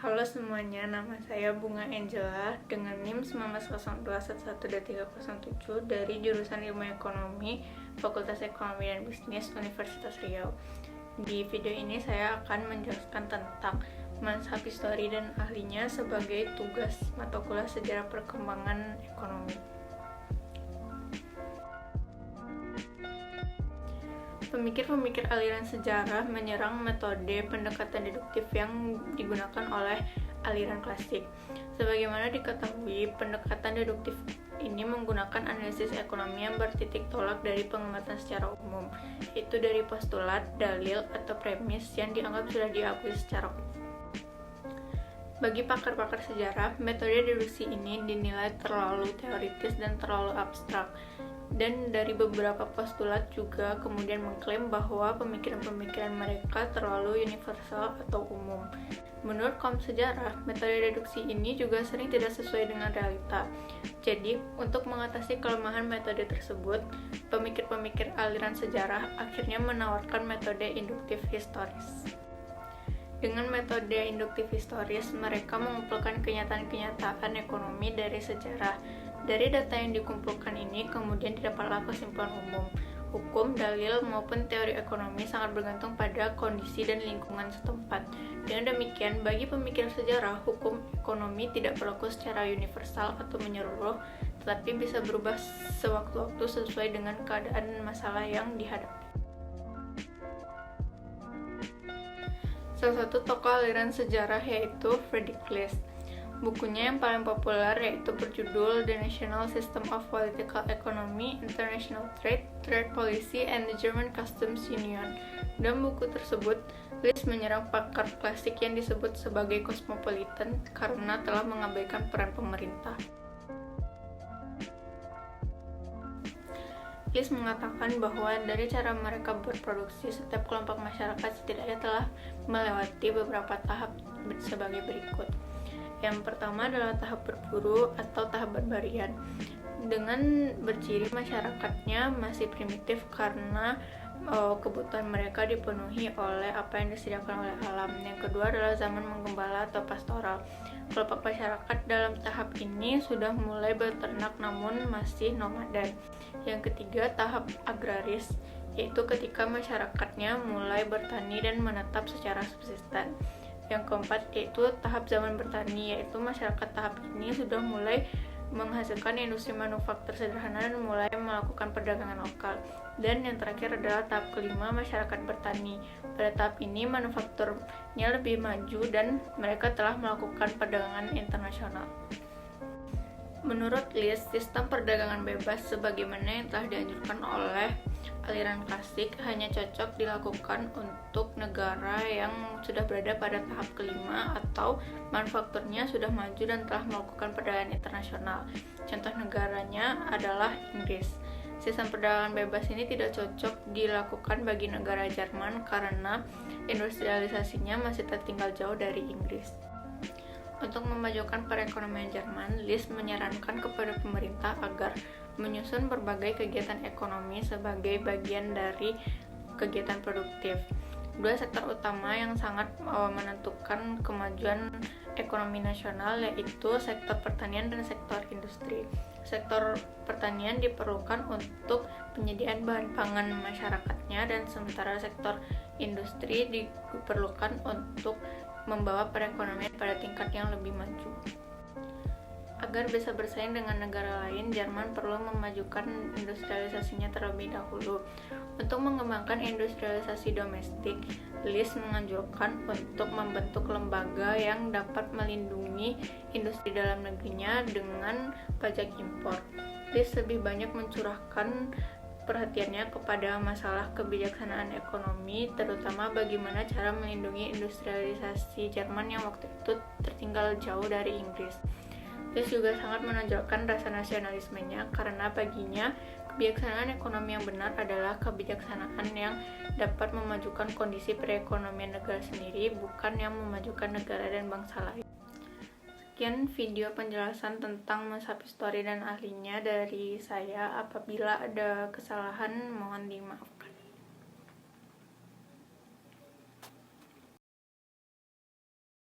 Halo semuanya, nama saya Bunga Angela dengan NIM 1902112307 dari jurusan Ilmu Ekonomi, Fakultas Ekonomi dan Bisnis, Universitas Riau. Di video ini saya akan menjelaskan tentang mazhab histori dan ahlinya sebagai tugas mata kuliah sejarah perkembangan ekonomi. Pemikir-pemikir aliran sejarah menyerang metode pendekatan deduktif yang digunakan oleh aliran klasik. Sebagaimana diketahui, pendekatan deduktif ini menggunakan analisis ekonomi yang bertitik tolak dari pengamatan secara umum, yaitu dari postulat, dalil, atau premis yang dianggap sudah diakui secara umum. Bagi pakar-pakar sejarah, metode deduksi ini dinilai terlalu teoritis dan terlalu abstrak. Dan dari beberapa postulat juga kemudian mengklaim bahwa pemikiran-pemikiran mereka terlalu universal atau umum. Menurut kaum sejarah, metode deduksi ini juga sering tidak sesuai dengan realita. Jadi, untuk mengatasi kelemahan metode tersebut, pemikir-pemikir aliran sejarah akhirnya menawarkan metode induktif historis. Dengan metode induktif historis, mereka mengumpulkan kenyataan-kenyataan ekonomi dari sejarah. Dari data yang dikumpulkan ini, kemudian didapatlah kesimpulan umum. Hukum, dalil, maupun teori ekonomi sangat bergantung pada kondisi dan lingkungan setempat. Dengan demikian, bagi pemikir sejarah, hukum ekonomi tidak berlaku secara universal atau menyeluruh, tetapi bisa berubah sewaktu-waktu sesuai dengan keadaan dan masalah yang dihadapi. Salah satu tokoh aliran sejarah yaitu Friedrich List. Bukunya yang paling populer yaitu berjudul The National System of Political Economy, International Trade, Trade Policy, and the German Customs Union. Dalam buku tersebut, List menyerang pakar klasik yang disebut sebagai cosmopolitan karena telah mengabaikan peran pemerintah. List mengatakan bahwa dari cara mereka berproduksi, setiap kelompok masyarakat setidaknya telah melewati beberapa tahap sebagai berikut. Yang pertama adalah tahap berburu atau tahap barbarian, dengan berciri masyarakatnya masih primitif karena kebutuhan mereka dipenuhi oleh apa yang disediakan oleh alam. Yang kedua adalah zaman menggembala atau pastoral. Kelompok masyarakat dalam tahap ini sudah mulai beternak namun masih nomaden. Yang ketiga, tahap agraris, yaitu ketika masyarakatnya mulai bertani dan menetap secara subsisten. Yang keempat yaitu tahap zaman bertani, yaitu masyarakat tahap ini sudah mulai menghasilkan industri manufaktur sederhana dan mulai melakukan perdagangan lokal. Dan yang terakhir adalah tahap kelima, masyarakat bertani. Pada tahap ini manufakturnya lebih maju dan mereka telah melakukan perdagangan internasional. Menurut List, sistem perdagangan bebas sebagaimana yang telah dianjurkan oleh aliran klasik hanya cocok dilakukan untuk negara yang sudah berada pada tahap kelima atau manufakturnya sudah maju dan telah melakukan perdagangan internasional. Contoh negaranya adalah Inggris. Sistem perdagangan bebas ini tidak cocok dilakukan bagi negara Jerman karena industrialisasinya masih tertinggal jauh dari Inggris. Untuk memajukan perekonomian Jerman, List menyarankan kepada pemerintah agar menyusun berbagai kegiatan ekonomi sebagai bagian dari kegiatan produktif. Dua sektor utama yang sangat menentukan kemajuan ekonomi nasional yaitu sektor pertanian dan sektor industri. Sektor pertanian diperlukan untuk penyediaan bahan pangan masyarakatnya dan sementara sektor industri diperlukan untuk membawa perekonomian pada tingkat yang lebih maju. Agar bisa bersaing dengan negara lain, Jerman perlu memajukan industrialisasinya terlebih dahulu. Untuk mengembangkan industrialisasi domestik, List menganjurkan untuk membentuk lembaga yang dapat melindungi industri dalam negerinya dengan pajak impor. List lebih banyak mencurahkan perhatiannya kepada masalah kebijaksanaan ekonomi, terutama bagaimana cara melindungi industrialisasi Jerman yang waktu itu tertinggal jauh dari Inggris. List juga sangat menonjolkan rasa nasionalismenya karena baginya kebijaksanaan ekonomi yang benar adalah kebijaksanaan yang dapat memajukan kondisi perekonomian negara sendiri, bukan yang memajukan negara dan bangsa lain. Sekian video penjelasan tentang mazhab histori dan ahlinya dari saya. Apabila ada kesalahan, mohon dimaafkan.